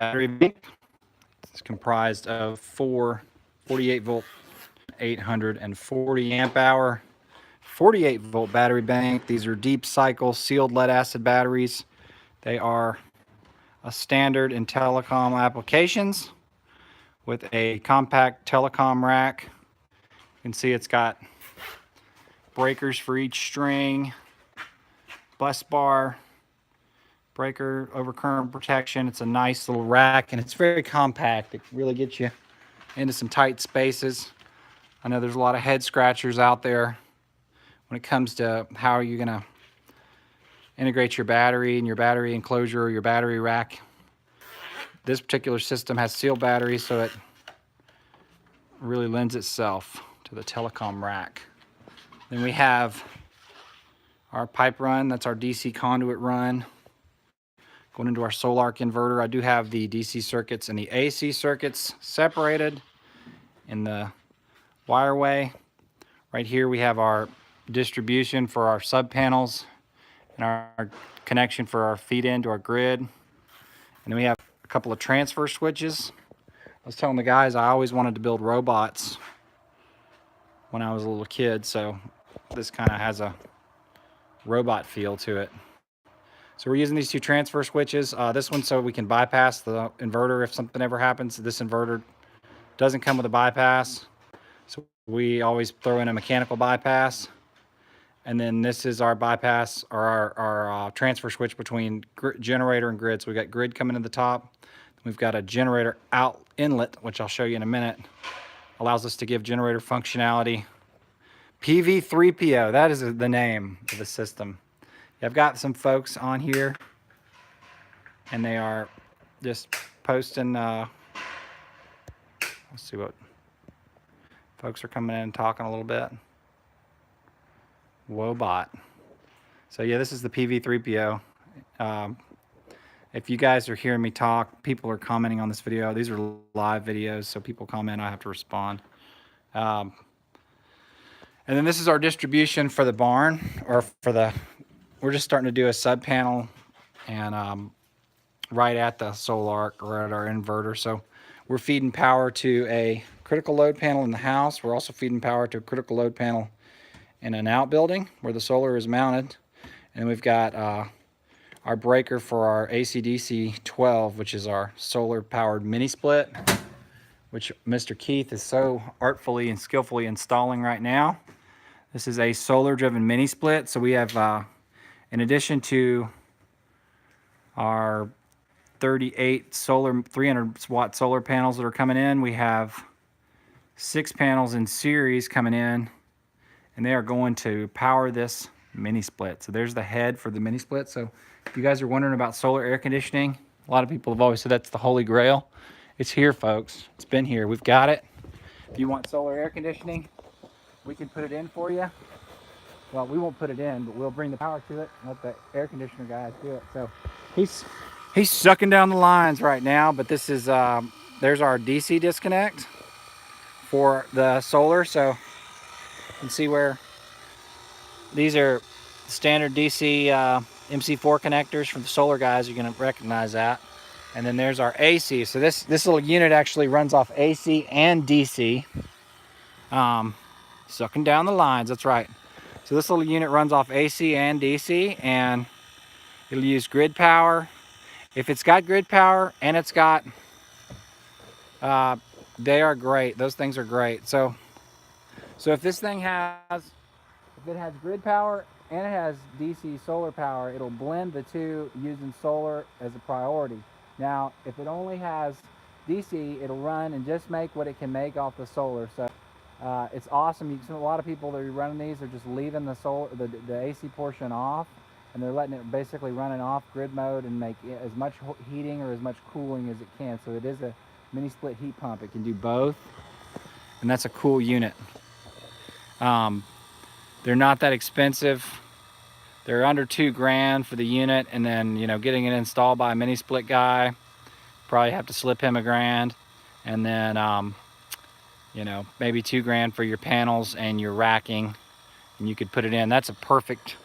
battery bank. It's comprised of four 48 volt, 840 amp hour, 48 volt battery bank. These are deep cycle sealed lead acid batteries. They are a standard in telecom applications with a compact telecom rack. You can see it's got breakers for each string, bus bar, breaker, overcurrent protection. It's a nice little rack and it's very compact. It really gets you into some tight spaces. I know there's a lot of head scratchers out there when it comes to how you're gonna integrate your battery and your battery enclosure or your battery rack. This particular system has sealed batteries, so it really lends itself to the telecom rack. Then we have our pipe run. That's our DC conduit run going into our Solark inverter. I do have the DC circuits and the AC circuits separated in the wireway. Right here we have our distribution for our sub panels and our connection for our feed into our grid. And then we have a couple of transfer switches. I was telling the guys I always wanted to build robots when I was a little kid, so this kind of has a robot feel to it. So we're using these two transfer switches. This one so we can bypass the inverter if something ever happens. This inverter doesn't come with a bypass, so we always throw in a mechanical bypass. And then this is our bypass, or our transfer switch between generator and grid. So we've got grid coming to the top. We've got a generator out inlet, which I'll show you in a minute. Allows us to give generator functionality. PV3PO, that is the name of the system. I've got some folks on here, and they are just posting. Let's see what folks are coming in and talking a little bit. Wobot. So yeah, this is the PV3PO. If you guys are hearing me talk, people are commenting on this video. These are live videos, so people comment, I have to respond. And then this is our distribution for the barn, or for the, we're just starting to do a sub panel and right at the Solark or at our inverter. So we're feeding power to a critical load panel in the house. We're also feeding power to a critical load panel in an outbuilding where the solar is mounted. And we've got our breaker for our AC/DC 12, which is our solar powered mini split, which Mr. Keith is so artfully and skillfully installing right now. This is a solar driven mini split. So we have, in addition to our 38 solar 300 watt solar panels that are coming in, we have 6 panels in series coming in, and they are going to power this mini split. So there's the head for the mini split. So if you guys are wondering about solar air conditioning, a lot of people have always said that's the holy grail. It's here, folks. It's been here. We've got it. If you want solar air conditioning, we can put it in for you. Well, we won't put it in, but we'll bring the power to it and let the air conditioner guys do it. So he's sucking down the lines right now, but this is there's our DC disconnect for the solar. So you can see where these are standard DC MC4 connectors from the solar guys. You're going to recognize that. And then there's our AC. So this little unit actually runs off AC and DC. Sucking down the lines, that's right. So this little unit runs off AC and DC, and it'll use grid power. If it's got grid power and it's got, they are great. Those things are great. So if this thing has, if it has grid power and it has DC solar power, it'll blend the two using solar as a priority. Now, if it only has DC, it'll run and just make what it can make off the solar. So it's awesome. A lot of people that are running these are just leaving the solar, the AC portion off, and they're letting it basically running off grid mode and make as much heating or as much cooling as it can. So it is a mini split heat pump. It can do both, and that's a cool unit. They're not that expensive. They're under $2,000 for the unit, and then, you know, getting it installed by a mini split guy, probably have to slip him $1,000, and then you know, maybe $2,000 for your panels and your racking, and you could put it in. That's a perfect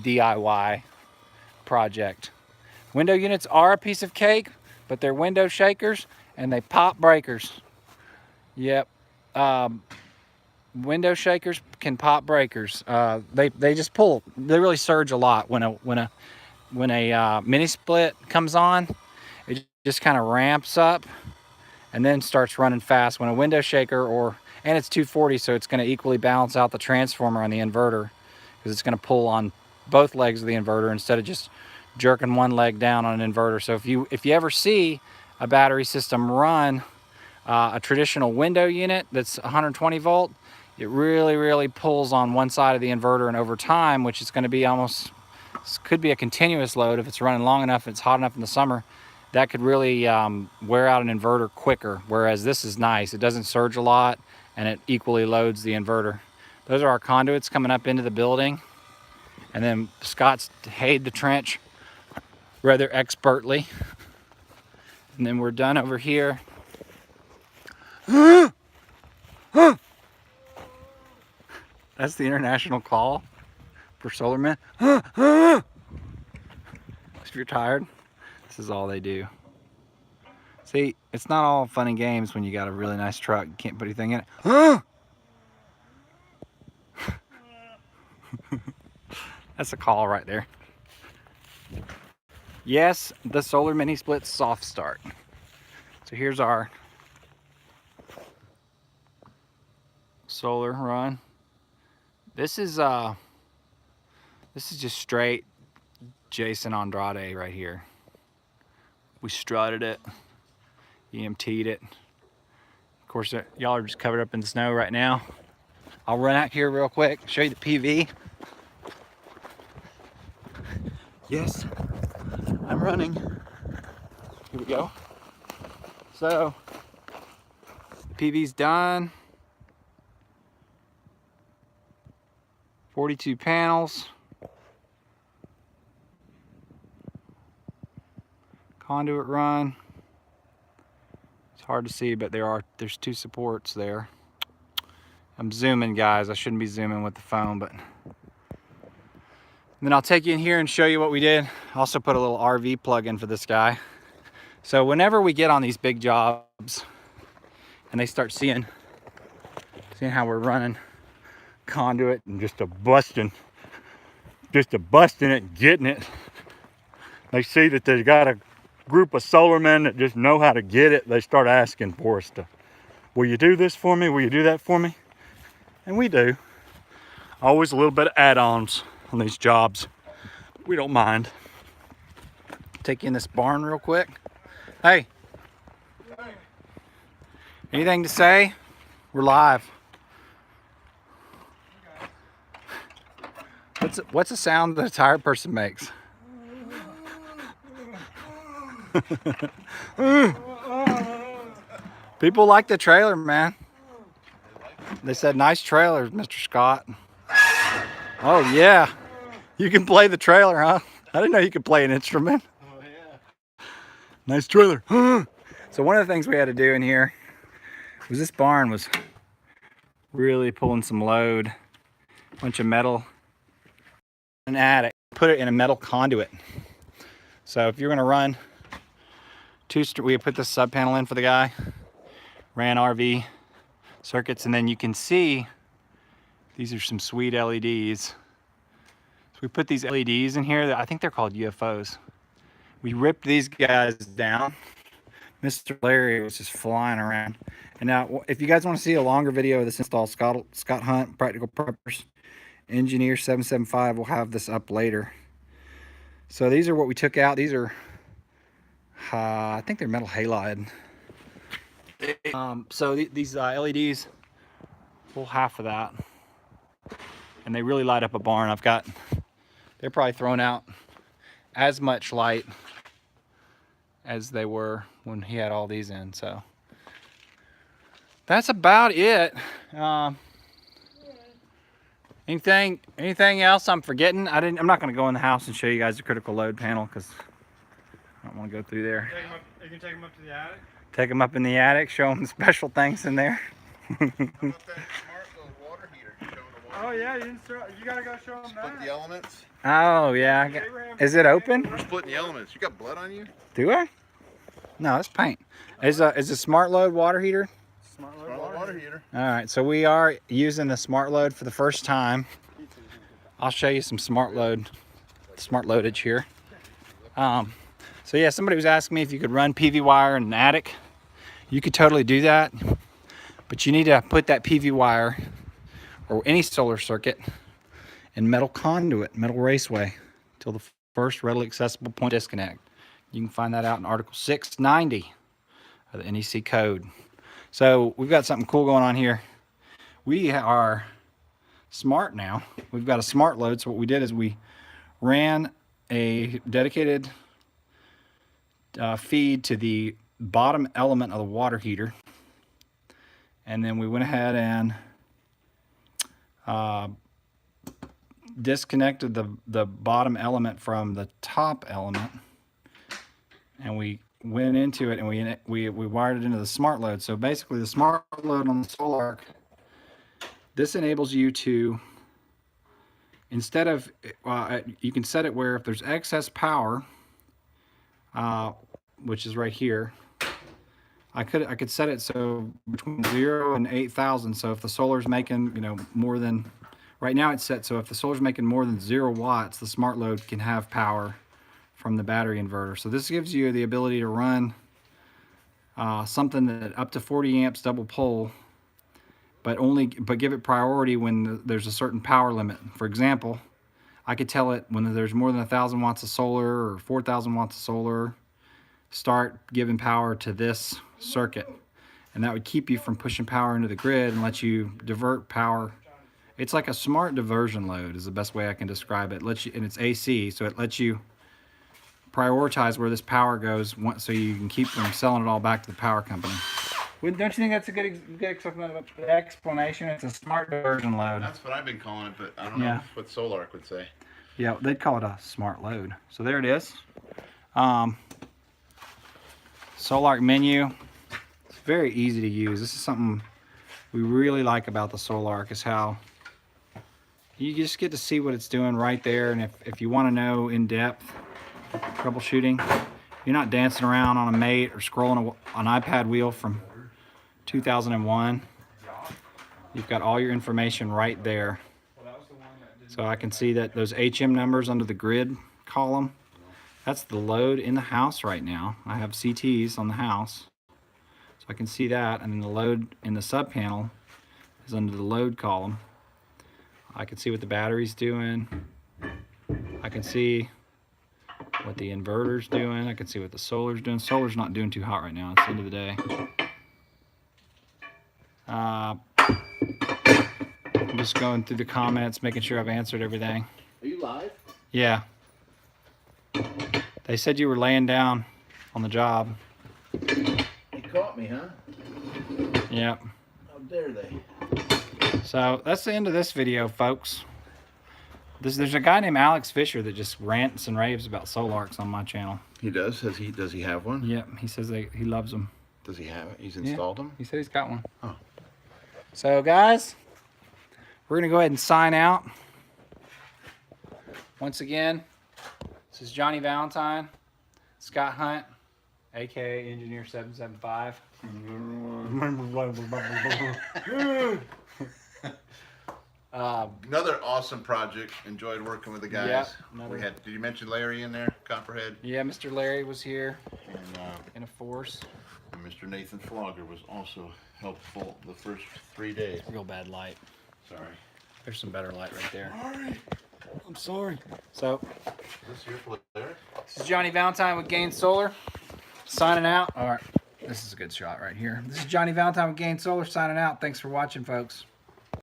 DIY project. Window units are a piece of cake, but they're window shakers and they pop breakers. Yep. Window shakers can pop breakers. They just pull. They really surge a lot when a mini split comes on. It just kind of ramps up and then starts running fast. When a window shaker and it's 240, so it's going to equally balance out the transformer on the inverter, because it's going to pull on both legs of the inverter instead of just jerking one leg down on an inverter. So if you ever see a battery system run a traditional window unit that's 120 volt, it really pulls on one side of the inverter, and over time, which is going to be could be a continuous load if it's running long enough and it's hot enough in the summer, that could really wear out an inverter quicker. Whereas this is nice, it doesn't surge a lot and it equally loads the inverter. Those are our conduits coming up into the building, and then Scott's hayed the trench rather expertly, and then we're done over here. That's the international call for solar men. If you're tired, this is all they do. See, it's not all fun and games when you got a really nice truck. You can't put anything in it. That's a call right there. Yes, the Solar Mini Split soft start. So here's our solar run. This is just straight Jason Andrade right here. We strutted it, EMT'd it. Of course, y'all are just covered up in snow right now. I'll run out here real quick, show you the PV. Yes, I'm running. Here we go. So, the PV's done. 42 panels. Conduit run. It's hard to see, but there's two supports there. I'm zooming, guys. I shouldn't be zooming with the phone, but then I'll take you in here and show you what we did. Also put a little RV plug in for this guy. So whenever we get on these big jobs and they start seeing how we're running conduit and just a busting it, getting it, they see that they've got a group of solar men that just know how to get it. They start asking for us to, will you do this for me? Will you do that for me? And we do. Always a little bit of add-ons on these jobs. We don't mind. Take you in this barn real quick. Hey. Anything to say? We're live. What's a sound that a tired person makes? People like the trailer, man. They said, nice trailer, Mr. Scott. Oh, yeah. You can play the trailer, huh? I didn't know you could play an instrument. Oh, yeah. Nice trailer. So one of the things we had to do in here was this barn was really pulling some load. A bunch of metal. An attic. Put it in a metal conduit. So if you're going to run we put this sub panel in for the guy. Ran RV circuits, and then you can see these are some sweet LEDs. So we put these LEDs in here. I think they're called UFOs. We ripped these guys down. Mr. Larry was just flying around. And now, if you guys want to see a longer video of this install, Scott Hunt, Practical Preppers, Engineer 775 will have this up later. So these are what we took out. These are, I think they're metal halide. So these LEDs pull half of that, and they really light up a barn. They're probably throwing out as much light as they were when he had all these in. So that's about it. Anything else I'm forgetting? I'm not going to go in the house and show you guys the critical load panel because I don't want to go through there. You can take them up to the attic? Take them up in the attic, show them the special things in there. Oh yeah, you gotta go show them that. Split the elements. Oh yeah. Is it open? We're splitting the elements. You got blood on you? Do I? No, it's paint. Is a smart load water heater? Smart load water heater. All right, so we are using the smart load for the first time. I'll show you some smart loadage here. So yeah, somebody was asking me if you could run PV wire in an attic. You could totally do that, but you need to put that PV wire or any solar circuit in metal conduit, metal raceway, till the first readily accessible point disconnect. You can find that out in Article 690 of the NEC code. So we've got something cool going on here. We are smart now. We've got a smart load. So what we did is we ran a dedicated feed to the bottom element of the water heater. And then we went ahead and disconnected the bottom element from the top element, and we went into it and we wired it into the smart load. So basically the smart load on the Solark, this enables you to, instead of you can set it where if there's excess power, which is right here, I could set it so between 0 and 8,000. So if the solar's making, you know, more than, right now it's set so if the solar's making more than 0 watts, the smart load can have power from the battery inverter. So this gives you the ability to run something that up to 40 amps double pole, but give it priority when there's a certain power limit. For example, I could tell it when there's more than 1,000 watts of solar or 4,000 watts of solar, start giving power to this circuit, and that would keep you from pushing power into the grid and let you divert power. It's like a smart diversion load is the best way I can describe it. And it's AC, so it lets you prioritize where this power goes, so you can keep from selling it all back to the power company. Don't you think that's a good explanation? It's a smart diversion load. That's what I've been calling it, but I don't know what Solark would say. Yeah, they'd call it a smart load. So there it is. Solark menu. It's very easy to use. This is something we really like about the Solark, is how you just get to see what it's doing right there. And if you want to know in depth troubleshooting, you're not dancing around on a mate or scrolling an iPad wheel from 2001. You've got all your information right there. So I can see that those HM numbers under the grid column, that's the load in the house right now. I have CTs on the house, so I can see that, and then the load in the sub panel is under the load column. I can see what the battery's doing. I can see what the inverter's doing. I can see what the solar's doing. Solar's not doing too hot right now. It's the end of the day. I'm just going through the comments, making sure I've answered everything. Are you live? Yeah. They said you were laying down on the job. You caught me, huh? Yep. How dare they? So that's the end of this video, folks. There's a guy named Alex Fisher that just rants and raves about Solarks on my channel. He does? Does he have one? Yep. He says he loves them. Does he have it? He's installed them? He said he's got one. Oh. So guys, we're gonna go ahead and sign out. Once again, this is Johnny Valentine, Scott Hunt, aka Engineer 775. Another awesome project. Enjoyed working with the guys. Yep, Did you mention Larry in there? Copperhead? Yeah, Mr. Larry was here And in a force. Mr. Nathan Flogger was also helpful the first 3 days. Real bad light. Sorry. There's some better light right there. Sorry. I'm sorry. So, Is this your Larry? this is Johnny Valentine with Gain Solar, signing out. All right, this is a good shot right here. This is Johnny Valentine with Gain Solar, signing out. Thanks for watching, folks.